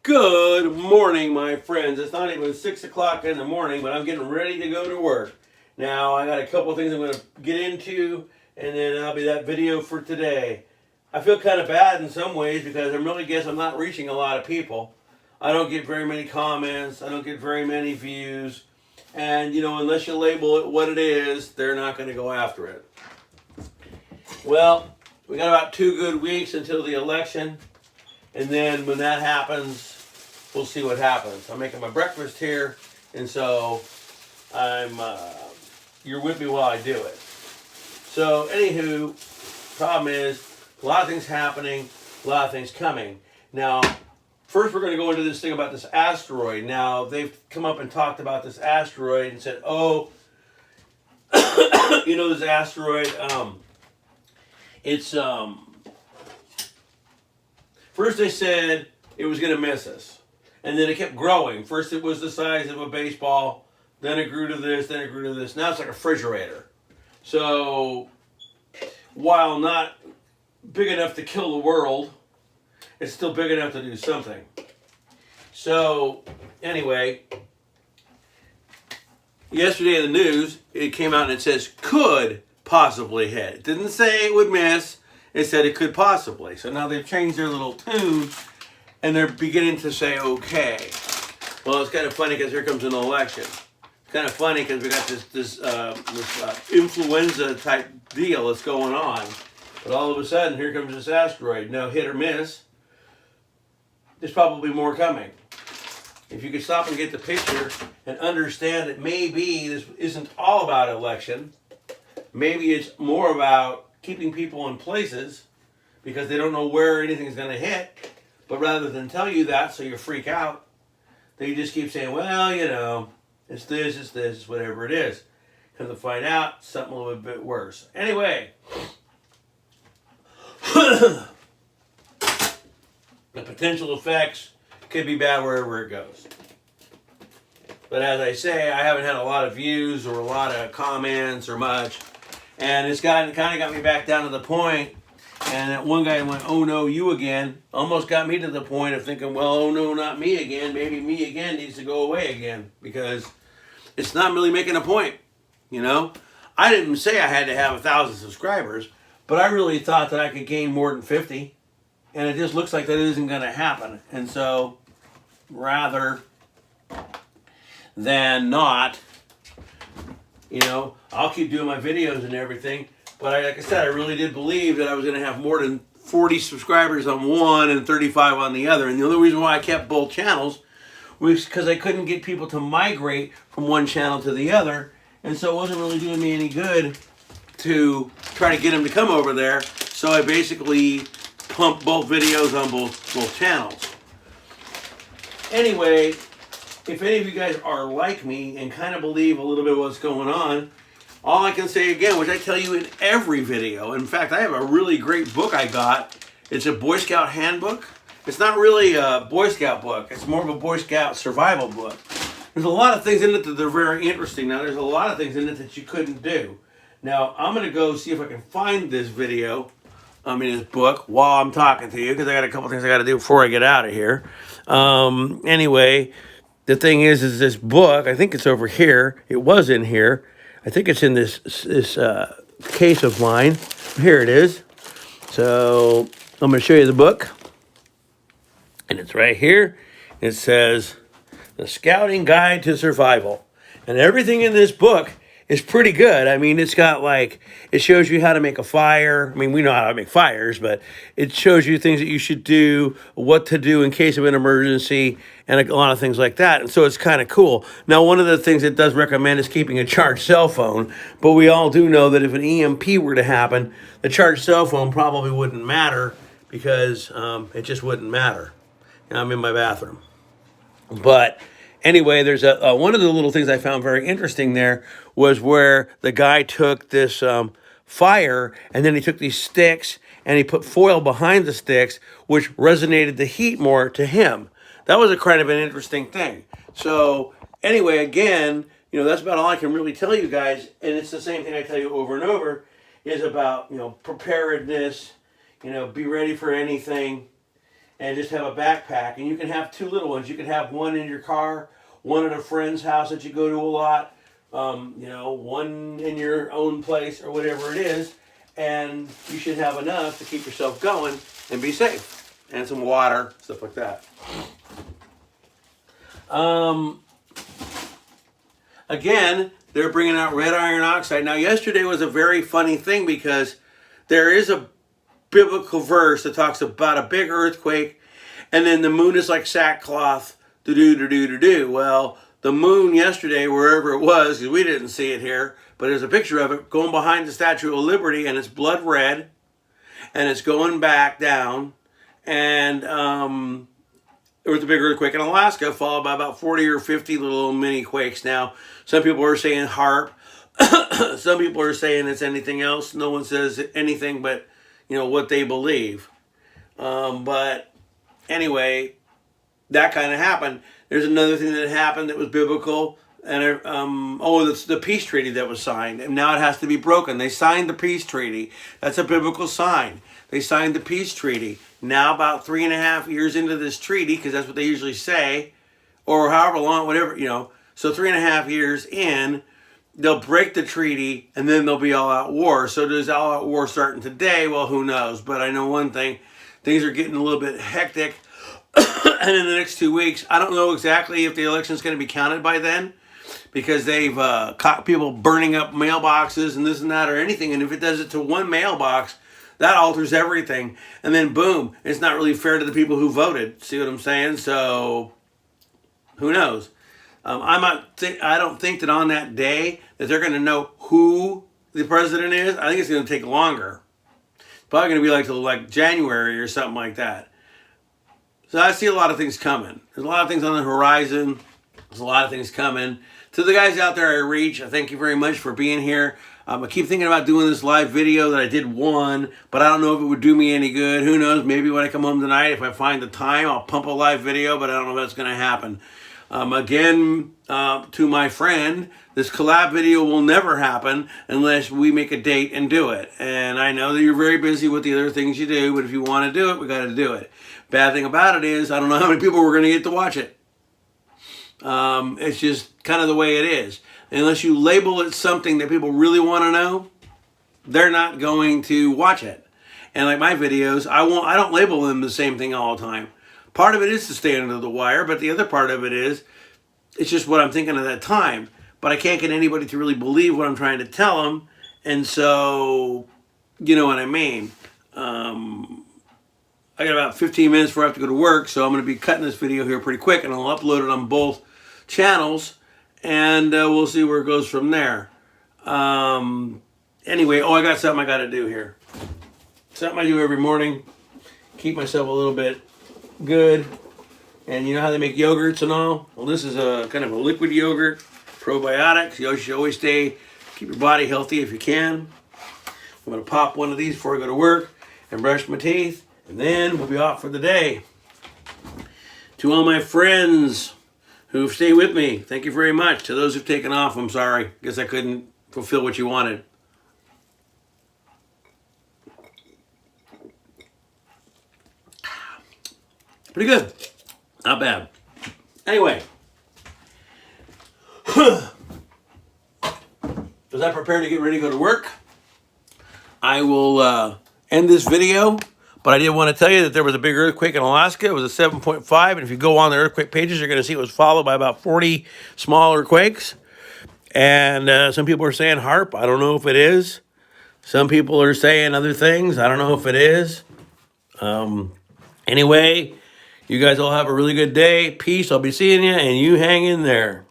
Good morning, my friends. It's not even 6 o'clock in the morning, but I'm getting ready to go to work. Now, I got a couple of things I'm going to get into, and then that'll be that video for today. I feel kind of bad in some ways because I really guess I'm not reaching a lot of people. I don't get very many comments, I don't get very many views, and unless you label it what it is, they're not going to go after it. Well, we got about 2 good weeks until the election. And then when that happens, we'll see what happens. I'm making my breakfast here, and so you're with me while I do it. So, anywho, problem is, a lot of things happening, a lot of things coming. Now, first we're going to go into this thing about this asteroid. Now, they've come up and talked about this asteroid and said, oh, this asteroid, it's, first they said it was going to miss us. And then it kept growing. First it was the size of a baseball. Then it grew to this. Then it grew to this. Now it's like a refrigerator. So while not big enough to kill the world, it's still big enough to do something. So anyway, yesterday in the news, it came out and it says could possibly hit. It didn't say it would miss. It said it could possibly. So now they've changed their little tune, and they're beginning to say, okay. Well, it's kind of funny because here comes an election. It's kind of funny because we got this influenza type deal that's going on. But all of a sudden, here comes this asteroid. Now, hit or miss, there's probably more coming. If you could stop and get the picture and understand that maybe this isn't all about election, maybe it's more about keeping people in places because they don't know where anything's going to hit. But rather than tell you that so you freak out, they just keep saying, well, it's this, it's whatever it is. Come to find out, something a little bit worse. Anyway, the potential effects could be bad wherever it goes. But as I say, I haven't had a lot of views or a lot of comments or much. And it's kind of got me back down to the point. And that one guy went, oh no, you again. Almost got me to the point of thinking, well, oh no, not me again. Maybe me again needs to go away again. Because it's not really making a point. I didn't say I had to have 1,000 subscribers. But I really thought that I could gain more than 50. And it just looks like that isn't going to happen. And so, rather than not, I'll keep doing my videos and everything. But like I said, I really did believe that I was going to have more than 40 subscribers on one and 35 on the other. And the only reason why I kept both channels was because I couldn't get people to migrate from one channel to the other. And so it wasn't really doing me any good to try to get them to come over there. So I basically pumped both videos on both channels. Anyway, if any of you guys are like me and kind of believe a little bit of what's going on, all I can say again, which I tell you in every video, in fact, I have a really great book I got. It's a Boy Scout handbook. It's not really a Boy Scout book. It's more of a Boy Scout survival book. There's a lot of things in it that are very interesting. Now, there's a lot of things in it that you couldn't do. Now, I'm going to go see if I can find this this book, while I'm talking to you, because I got a couple things I got to do before I get out of here. Anyway, the thing is this book, I think it's over here. It was in here. I think it's in this case of mine. Here it is. So I'm going to show you the book. And it's right here. It says, The Scouting Guide to Survival. And everything in this book is pretty good. I mean, it's got it shows you how to make a fire. I mean, we know how to make fires, but it shows you things that you should do, what to do in case of an emergency, and a lot of things like that. And so it's kind of cool. Now, one of the things it does recommend is keeping a charged cell phone, but we all do know that if an EMP were to happen, the charged cell phone probably wouldn't matter because it just wouldn't matter. Now, I'm in my bathroom. But anyway, there's one of the little things I found very interesting there was where the guy took this fire and then he took these sticks and he put foil behind the sticks, which resonated the heat more to him. That was a kind of an interesting thing. So anyway, again, that's about all I can really tell you guys. And it's the same thing I tell you over and over is about, preparedness, be ready for anything. and just have a backpack. And you can have two little ones. You can have one in your car, one at a friend's house that you go to a lot, you know, one in your own place or whatever it is. And you should have enough to keep yourself going and be safe. And some water, stuff like that. Again, they're bringing out red iron oxide. Now, yesterday was a very funny thing because there is a biblical verse that talks about a big earthquake, and then the moon is like sackcloth, do-do-do-do-do-do. Well, the moon yesterday, wherever it was, because we didn't see it here, but there's a picture of it going behind the Statue of Liberty, and it's blood red, and it's going back down, and there was a big earthquake in Alaska, followed by about 40 or 50 little mini quakes. Now, some people are saying HARP. Some people are saying it's anything else. No one says anything but, you know, what they believe. But anyway, that kind of happened. There's another thing that happened that was biblical. And that's the peace treaty that was signed. And now it has to be broken. They signed the peace treaty. That's a biblical sign. They signed the peace treaty. Now about 3.5 years into this treaty, because that's what they usually say, or however long, whatever, you know. So 3.5 years in, they'll break the treaty, and then there'll be all-out war. So does all-out war starting today? Well, who knows? But I know one thing. Things are getting a little bit hectic. And in the next 2 weeks, I don't know exactly if the election's going to be counted by then, because they've caught people burning up mailboxes and this and that or anything. And if it does it to one mailbox, that alters everything. And then boom, it's not really fair to the people who voted. See what I'm saying? So who knows? I don't think that on that day that they're going to know who the president is. I think it's going to take longer. It's probably going to be like till like January or something like that. So I see a lot of things coming. There's a lot of things on the horizon. There's a lot of things coming. To the guys out there I reach, I thank you very much for being here. I keep thinking about doing this live video that I did one, but I don't know if it would do me any good. Who knows? Maybe when I come home tonight, if I find the time, I'll pump a live video, but I don't know if that's going to happen. Again, to my friend, this collab video will never happen unless we make a date and do it. And I know that you're very busy with the other things you do, but if you want to do it, we got to do it. Bad thing about it is I don't know how many people we're going to get to watch it. It's just kind of the way it is. Unless you label it something that people really want to know, they're not going to watch it. And like my videos, I don't label them the same thing all the time. Part of it is to stay under the wire, but the other part of it is, it's just what I'm thinking at that time. But I can't get anybody to really believe what I'm trying to tell them. And so, you know what I mean. I got about 15 minutes before I have to go to work, so I'm going to be cutting this video here pretty quick, and I'll upload it on both channels, and we'll see where it goes from there. Anyway, I got something I got to do here. Something I do every morning. Keep myself a little bit good. And you know how they make yogurts and all? Well, this is a kind of a liquid yogurt, probiotics. You should always keep your body healthy if you can. I'm going to pop one of these before I go to work and brush my teeth, and then we'll be off for the day. To all my friends who've stayed with me, thank you very much. To those who've taken off, I'm sorry. Guess I couldn't fulfill what you wanted. Pretty good. Not bad. Anyway. As I prepare to get ready to go to work, I will end this video. But I did want to tell you that there was a big earthquake in Alaska. It was a 7.5. And if you go on the earthquake pages, you're going to see it was followed by about 40 smaller quakes. And some people are saying HARP. I don't know if it is. Some people are saying other things. I don't know if it is. Anyway, you guys all have a really good day. Peace. I'll be seeing you, and you hang in there.